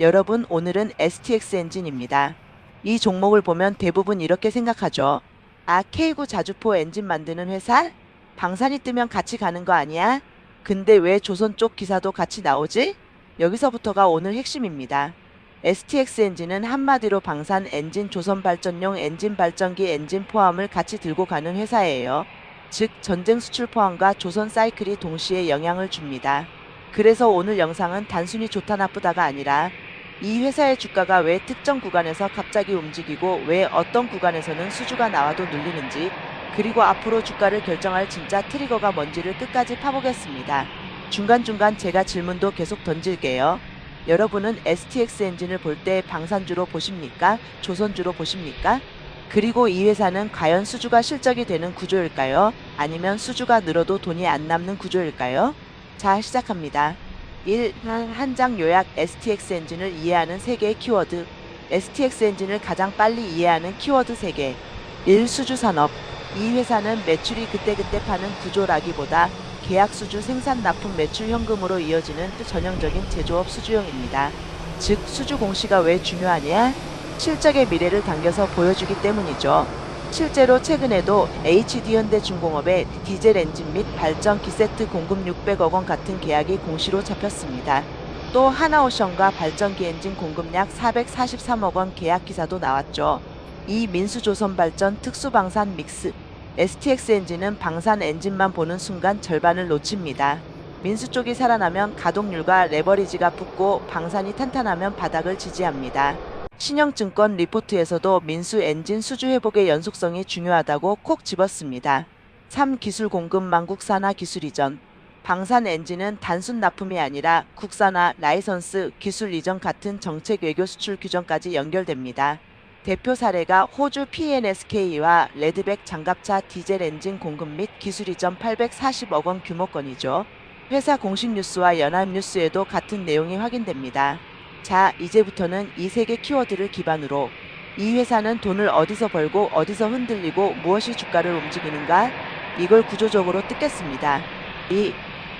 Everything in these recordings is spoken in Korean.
여러분, 오늘은 STX 엔진입니다. 이 종목을 보면 대부분 이렇게 생각하죠. 아, K9 자주포 엔진 만드는 회사? 방산이 뜨면 같이 가는 거 아니야? 근데 왜 조선 쪽 기사도 같이 나오지? 여기서부터가 오늘 핵심입니다. STX 엔진은 한마디로 방산 엔진 조선 발전용 엔진 발전기 엔진 포함을 같이 들고 가는 회사예요. 즉, 전쟁 수출 포함과 조선 사이클이 동시에 영향을 줍니다. 그래서 오늘 영상은 단순히 좋다 나쁘다가 아니라 이 회사의 주가가 왜 특정 구간에서 갑자기 움직이고 왜 어떤 구간에서는 수주가 나와도 눌리는지, 그리고 앞으로 주가를 결정할 진짜 트리거가 뭔지를 끝까지 파보겠습니다. 중간중간 제가 질문도 계속 던질게요. 여러분은 STX 엔진을 볼 때 방산주로 보십니까? 조선주로 보십니까? 그리고 이 회사는 과연 수주가 실적이 되는 구조일까요? 아니면 수주가 늘어도 돈이 안 남는 구조일까요? 자, 시작합니다. 1. 한 장 요약. STX 엔진을 이해하는 3개의 키워드. STX 엔진을 가장 빨리 이해하는 키워드 3개. 1. 수주산업. 이 회사는 매출이 그때그때 파는 구조라기보다 계약 수주 생산 납품 매출 현금으로 이어지는 전형적인 제조업 수주형입니다. 즉, 수주 공시가 왜 중요하냐? 실적의 미래를 당겨서 보여주기 때문이죠. 실제로 최근에도 HD현대중공업의 디젤 엔진 및 발전기 세트 공급 600억 원 같은 계약이 공시로 잡혔습니다. 또 하나오션과 발전기 엔진 공급 약 443억 원 계약 기사도 나왔죠. 이 민수조선발전 특수방산 믹스. STX 엔진은 방산 엔진만 보는 순간 절반을 놓칩니다. 민수 쪽이 살아나면 가동률과 레버리지가 붙고 방산이 탄탄하면 바닥을 지지합니다. 신영증권 리포트에서도 민수 엔진 수주 회복의 연속성이 중요하다고 콕 집었습니다. 3. 기술 공급망 국산화 기술 이전. 방산 엔진은 단순 납품이 아니라 국산화, 라이선스, 기술 이전 같은 정책 외교 수출 규정까지 연결됩니다. 대표 사례가 호주 PNSK와 레드백 장갑차 디젤 엔진 공급 및 기술 이전 840억 원 규모 건이죠. 회사 공식 뉴스와 연합뉴스에도 같은 내용이 확인됩니다. 자, 이제부터는 이 3개 키워드를 기반으로 이 회사는 돈을 어디서 벌고 어디서 흔들리고 무엇이 주가를 움직이는가? 이걸 구조적으로 뜯겠습니다. 2.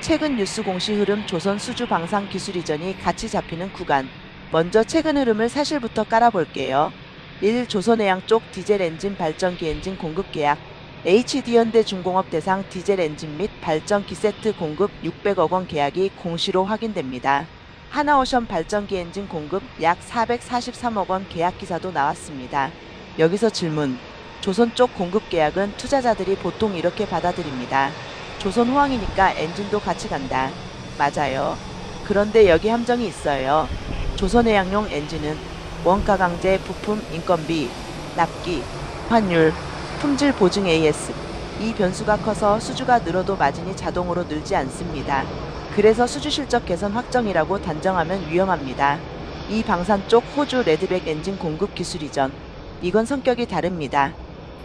최근 뉴스 공시 흐름. 조선 수주 방산 기술 이전이 같이 잡히는 구간. 먼저 최근 흐름을 사실부터 깔아볼게요. 1. 조선해양 쪽 디젤 엔진 발전기 엔진 공급 계약. HD현대중공업 대상 디젤 엔진 및 발전기 세트 공급 600억 원 계약이 공시로 확인됩니다. 하나오션 발전기 엔진 공급 약 443억 원 계약 기사도 나왔습니다. 여기서 질문. 조선 쪽 공급 계약은 투자자들이 보통 이렇게 받아들입니다. 조선 호황이니까 엔진도 같이 간다. 맞아요. 그런데 여기 함정이 있어요. 조선해양용 엔진은 원가 강제, 부품, 인건비, 납기, 환율, 품질 보증 AS. 이 변수가 커서 수주가 늘어도 마진이 자동으로 늘지 않습니다. 그래서 수주 실적 개선 확정이라고 단정하면 위험합니다. 이 방산 쪽 호주 레드백 엔진 공급 기술 이전. 이건 성격이 다릅니다.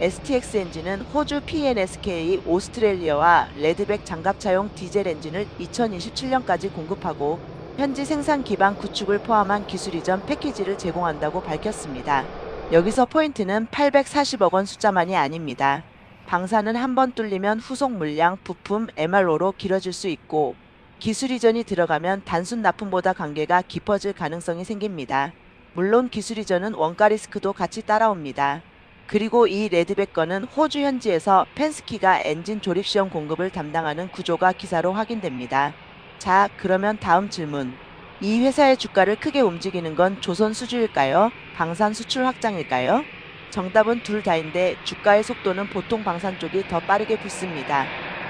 STX 엔진은 호주 PNSK 오스트레일리아와 레드백 장갑차용 디젤 엔진을 2027년까지 공급하고 현지 생산 기반 구축을 포함한 기술 이전 패키지를 제공한다고 밝혔습니다. 여기서 포인트는 840억 원 숫자만이 아닙니다. 방산은 한번 뚫리면 후속 물량, 부품, MRO로 길어질 수 있고 기술 이전이 들어가면 단순 납품보다 관계가 깊어질 가능성이 생깁니다. 물론 기술 이전은 원가 리스크도 같이 따라옵니다. 그리고 이 레드백 건은 호주 현지에서 펜스키가 엔진 조립 시험 공급을 담당하는 구조가 기사로 확인됩니다. 자, 그러면 다음 질문. 이 회사의 주가를 크게 움직이는 건 조선 수주일까요? 방산 수출 확장일까요? 정답은 둘 다인데 주가의 속도는 보통 방산 쪽이 더 빠르게 붙습니다.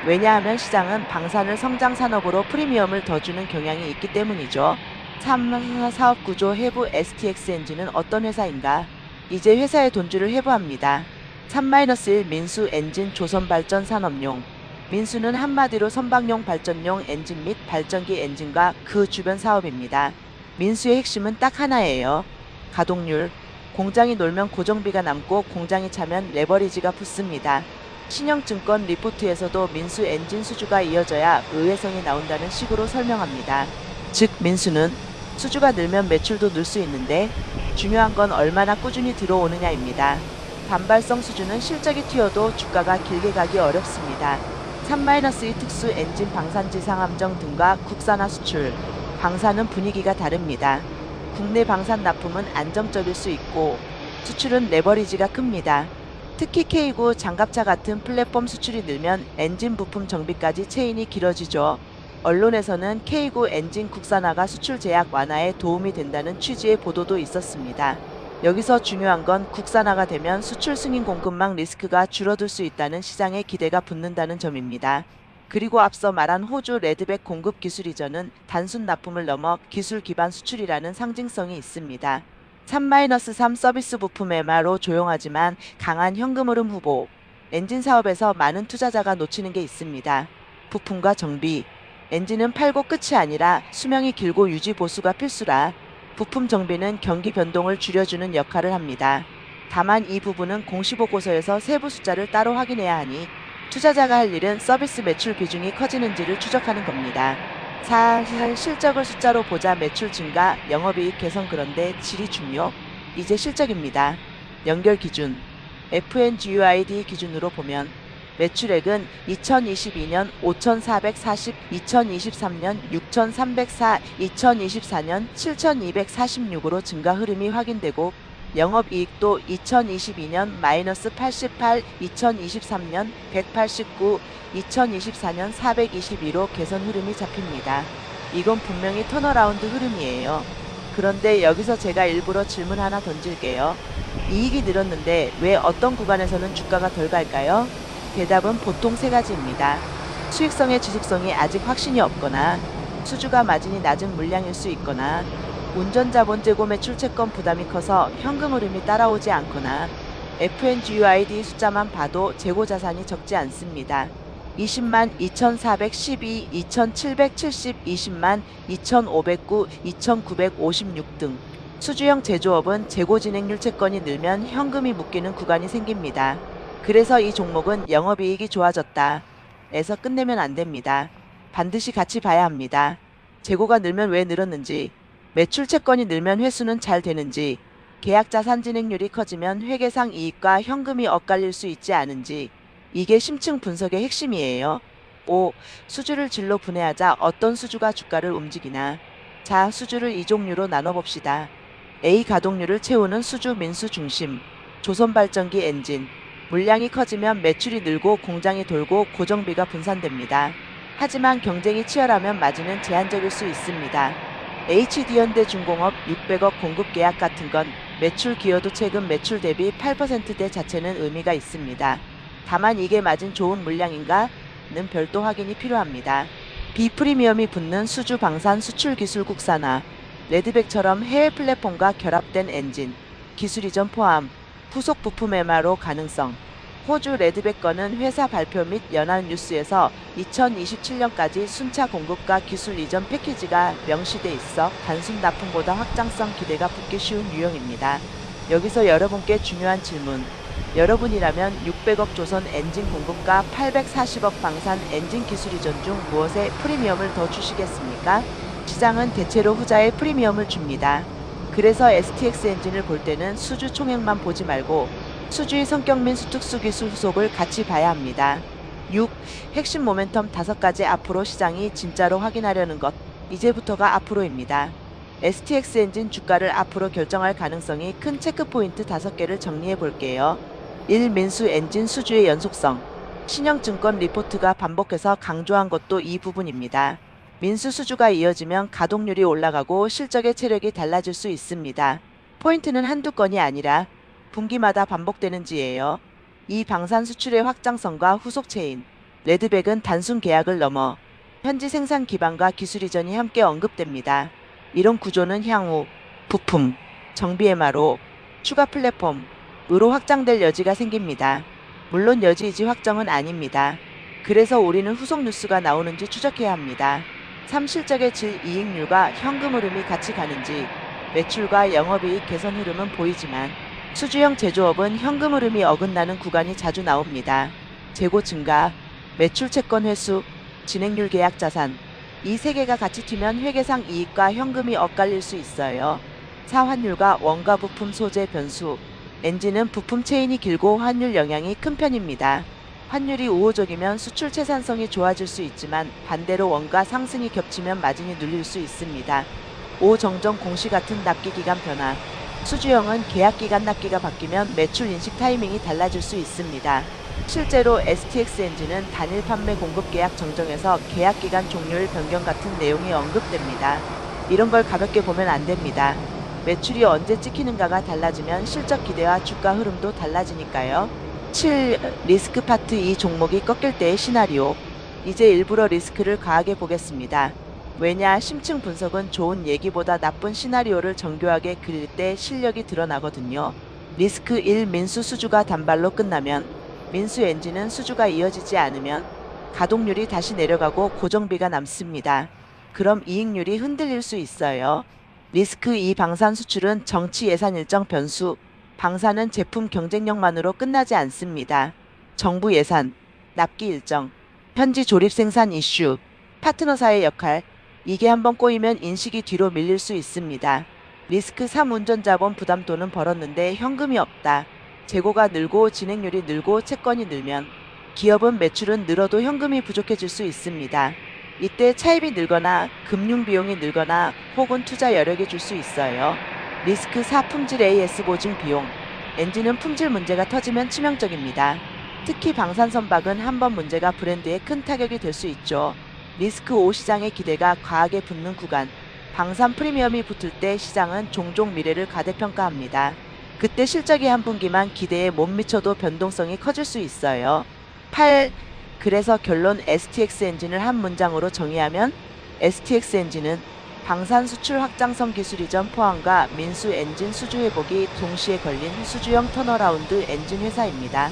왜냐하면 시장은 방산을 성장 산업으로 프리미엄을 더 주는 경향이 있기 때문이죠. 3. 사업 구조 해부. STX 엔진은 어떤 회사인가? 이제 회사의 돈줄을 해부합니다. 3-1 민수 엔진 조선 발전 산업용. 민수는 한마디로 선박용 발전용 엔진 및 발전기 엔진과 그 주변 사업입니다. 민수의 핵심은 딱 하나예요. 가동률. 공장이 놀면 고정비가 남고 공장이 차면 레버리지가 붙습니다. 신영증권 리포트에서도 민수 엔진 수주가 이어져야 의외성이 나온다는 식으로 설명합니다. 즉, 민수는 수주가 늘면 매출도 늘 수 있는데 중요한 건 얼마나 꾸준히 들어오느냐입니다. 반발성 수주는 실적이 튀어도 주가가 길게 가기 어렵습니다. 3-2 특수 엔진 방산지 상함정 등과 국산화 수출. 방산은 분위기가 다릅니다. 국내 방산 납품은 안정적일 수 있고 수출은 레버리지가 큽니다. 특히 K구 장갑차 같은 플랫폼 수출이 늘면 엔진 부품 정비까지 체인이 길어지죠. 언론에서는 K구 엔진 국산화가 수출 제약 완화에 도움이 된다는 취지의 보도도 있었습니다. 여기서 중요한 건 국산화가 되면 수출 승인 공급망 리스크가 줄어들 수 있다는 시장의 기대가 붙는다는 점입니다. 그리고 앞서 말한 호주 레드백 공급 기술 이전은 단순 납품을 넘어 기술 기반 수출이라는 상징성이 있습니다. 3-3 서비스 부품 MRO 조용하지만 강한 현금 흐름 후보. 엔진 사업에서 많은 투자자가 놓치는 게 있습니다. 부품과 정비. 엔진은 팔고 끝이 아니라 수명이 길고 유지 보수가 필수라 부품 정비는 경기 변동을 줄여주는 역할을 합니다. 다만 이 부분은 공시보고서에서 세부 숫자를 따로 확인해야 하니 투자자가 할 일은 서비스 매출 비중이 커지는지를 추적하는 겁니다. 사실 실적을 숫자로 보자 매출 증가, 영업이익 개선 그런데 질이 중요? 이제 실적입니다. 연결 기준 FNGUID 기준으로 보면 매출액은 2022년 5,440, 2023년 6,304, 2024년 7,246으로 증가 흐름이 확인되고 영업이익도 2022년 마이너스 88, 2023년 189, 2024년 422로 개선 흐름이 잡힙니다. 이건 분명히 턴어라운드 흐름이에요. 그런데 여기서 제가 일부러 질문 하나 던질게요. 이익이 늘었는데 왜 어떤 구간에서는 주가가 덜 갈까요? 대답은 보통 세 가지입니다. 수익성의 지속성이 아직 확신이 없거나 수주가 마진이 낮은 물량일 수 있거나 운전자본 재고 매출 채권 부담이 커서 현금 흐름이 따라오지 않거나 FNGUID 숫자만 봐도 재고 자산이 적지 않습니다. 20만 2412, 2770, 20만 2509, 2956 등 수주형 제조업은 재고 진행률 채권이 늘면 현금이 묶이는 구간이 생깁니다. 그래서 이 종목은 영업이익이 좋아졌다 에서 끝내면 안 됩니다. 반드시 같이 봐야 합니다. 재고가 늘면 왜 늘었는지, 매출 채권이 늘면 회수는 잘 되는지, 계약 자산 진행률이 커지면 회계상 이익과 현금이 엇갈릴 수 있지 않은지, 이게 심층 분석의 핵심이에요. 5. 수주를 질로 분해하자 어떤 수주가 주가를 움직이나. 자, 수주를 이 종류로 나눠봅시다. A. 가동률을 채우는 수주 민수 중심. 조선발전기 엔진. 물량이 커지면 매출이 늘고 공장이 돌고 고정비가 분산됩니다. 하지만 경쟁이 치열하면 마진은 제한적일 수 있습니다. HD현대중공업 600억 공급 계약 같은 건 매출 기여도 최근 매출 대비 8%대 자체는 의미가 있습니다. 다만 이게 마진 좋은 물량인가는 별도 확인이 필요합니다. 비프리미엄이 붙는 수주 방산 수출 기술 국산화. 레드백처럼 해외 플랫폼과 결합된 엔진, 기술 이전 포함, 후속 부품 MRO 가능성. 호주 레드백 건은 회사 발표 및 연합뉴스에서 2027년까지 순차 공급과 기술 이전 패키지가 명시돼 있어 단순 납품보다 확장성 기대가 붙기 쉬운 유형입니다. 여기서 여러분께 중요한 질문. 여러분이라면 600억 조선 엔진 공급과 840억 방산 엔진 기술 이전 중 무엇에 프리미엄을 더 주시겠습니까? 시장은 대체로 후자에 프리미엄을 줍니다. 그래서 STX 엔진을 볼 때는 수주 총액만 보지 말고 수주의 성격 및 특수 기술 후속을 같이 봐야 합니다. 6. 핵심 모멘텀 5가지 앞으로 시장이 진짜로 확인하려는 것. 이제부터가 앞으로입니다. STX 엔진 주가를 앞으로 결정할 가능성이 큰 체크포인트 5개를 정리해 볼게요. 1. 민수 엔진 수주의 연속성. 신영증권 리포트가 반복해서 강조한 것도 이 부분입니다. 민수 수주가 이어지면 가동률이 올라가고 실적의 체력이 달라질 수 있습니다. 포인트는 한두 건이 아니라 분기마다 반복되는지예요. 이 방산 수출의 확장성과 후속 체인. 레드백은 단순 계약을 넘어 현지 생산 기반과 기술 이전이 함께 언급됩니다. 이런 구조는 향후 부품, 정비 MRO, 추가 플랫폼으로 확장될 여지가 생깁니다. 물론 여지이지 확정은 아닙니다. 그래서 우리는 후속 뉴스가 나오는지 추적해야 합니다. 3. 실적의 질, 이익률과 현금 흐름이 같이 가는지. 매출과 영업이익 개선 흐름은 보이지만 수주형 제조업은 현금 흐름이 어긋나는 구간이 자주 나옵니다. 재고 증가, 매출 채권 회수, 진행률 계약 자산. 이 세 개가 같이 튀면 회계상 이익과 현금이 엇갈릴 수 있어요. 4. 환율과 원가 부품 소재 변수. 엔진은 부품 체인이 길고 환율 영향이 큰 편입니다. 환율이 우호적이면 수출 채산성이 좋아질 수 있지만 반대로 원가 상승이 겹치면 마진이 눌릴 수 있습니다. 오정정 공시 같은 납기 기간 변화. 수주형은 계약 기간 납기가 바뀌면 매출 인식 타이밍이 달라질 수 있습니다. 실제로 STX 엔진은 단일 판매 공급 계약 정정에서 계약 기간 종료일 변경 같은 내용이 언급됩니다. 이런 걸 가볍게 보면 안 됩니다. 매출이 언제 찍히는가가 달라지면 실적 기대와 주가 흐름도 달라지니까요. 7. 리스크 파트 2 종목이 꺾일 때의 시나리오. 이제 일부러 리스크를 가하게 보겠습니다. 왜냐, 심층 분석은 좋은 얘기보다 나쁜 시나리오를 정교하게 그릴 때 실력이 드러나거든요. 리스크 1. 민수 수주가 단발로 끝나면. 민수 엔진은 수주가 이어지지 않으면 가동률이 다시 내려가고 고정비가 남습니다. 그럼 이익률이 흔들릴 수 있어요. 리스크 2. 방산 수출은 정치 예산 일정 변수. 방산은 제품 경쟁력만으로 끝나지 않습니다. 정부 예산, 납기 일정, 현지 조립 생산 이슈, 파트너사의 역할. 이게 한번 꼬이면 인식이 뒤로 밀릴 수 있습니다. 리스크 3. 운전자본 부담 돈은 벌었는데 현금이 없다. 재고가 늘고 진행률이 늘고 채권이 늘면 기업은 매출은 늘어도 현금이 부족해질 수 있습니다. 이때 차입이 늘거나 금융 비용이 늘거나 혹은 투자 여력이 줄 수 있어요. 리스크 4. 품질 AS 보증 비용. 엔진은 품질 문제가 터지면 치명적입니다. 특히 방산 선박은 한번 문제가 브랜드에 큰 타격이 될 수 있죠. 리스크 5. 시장의 기대가 과하게 붙는 구간. 방산 프리미엄이 붙을 때 시장은 종종 미래를 가대평가합니다. 그때 실적이 한 분기만 기대에 못 미쳐도 변동성이 커질 수 있어요. 8. 그래서 결론. STX 엔진을 한 문장으로 정의하면 STX 엔진은 방산 수출 확장성 기술 이전 포함과 민수 엔진 수주 회복이 동시에 걸린 수주형 턴어라운드 엔진 회사입니다.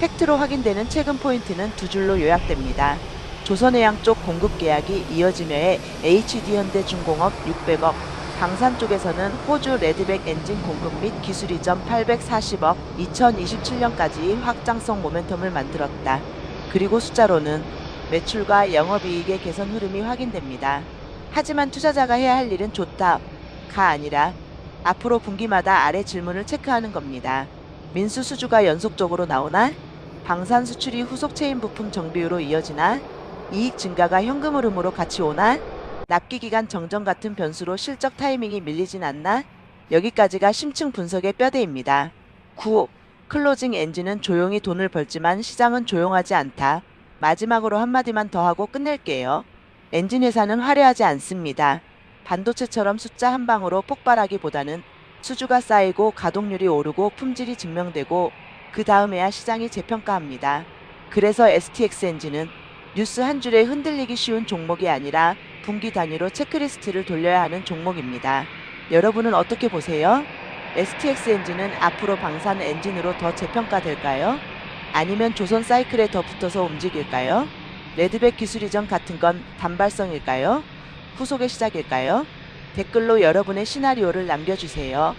팩트로 확인되는 최근 포인트는 두 줄로 요약됩니다. 조선해양 쪽 공급 계약이 이어지며의 HD현대중공업 600억, 방산 쪽에서는 호주 레드백 엔진 공급 및 기술 이전 840억, 2027년까지 확장성 모멘텀을 만들었다. 그리고 숫자로는 매출과 영업이익의 개선 흐름이 확인됩니다. 하지만 투자자가 해야 할 일은 좋다가 아니라 앞으로 분기마다 아래 질문을 체크하는 겁니다. 민수 수주가 연속적으로 나오나? 방산 수출이 후속 체인 부품 정비로 이어지나? 이익 증가가 현금 흐름으로 같이 오나? 납기 기간 정정 같은 변수로 실적 타이밍이 밀리진 않나? 여기까지가 심층 분석의 뼈대입니다. 9. 클로징 엔진은 조용히 돈을 벌지만 시장은 조용하지 않다. 마지막으로 한마디만 더 하고 끝낼게요. 엔진 회사는 화려하지 않습니다. 반도체처럼 숫자 한 방으로 폭발하기보다는 수주가 쌓이고 가동률이 오르고 품질이 증명되고 그 다음에야 시장이 재평가합니다. 그래서 STX 엔진은 뉴스 한 줄에 흔들리기 쉬운 종목이 아니라 분기 단위로 체크리스트를 돌려야 하는 종목입니다. 여러분은 어떻게 보세요? STX 엔진은 앞으로 방산 엔진으로 더 재평가될까요? 아니면 조선 사이클에 더 붙어서 움직일까요? 레드백 기술 이전 같은 건 단발성일까요? 후속의 시작일까요? 댓글로 여러분의 시나리오를 남겨주세요.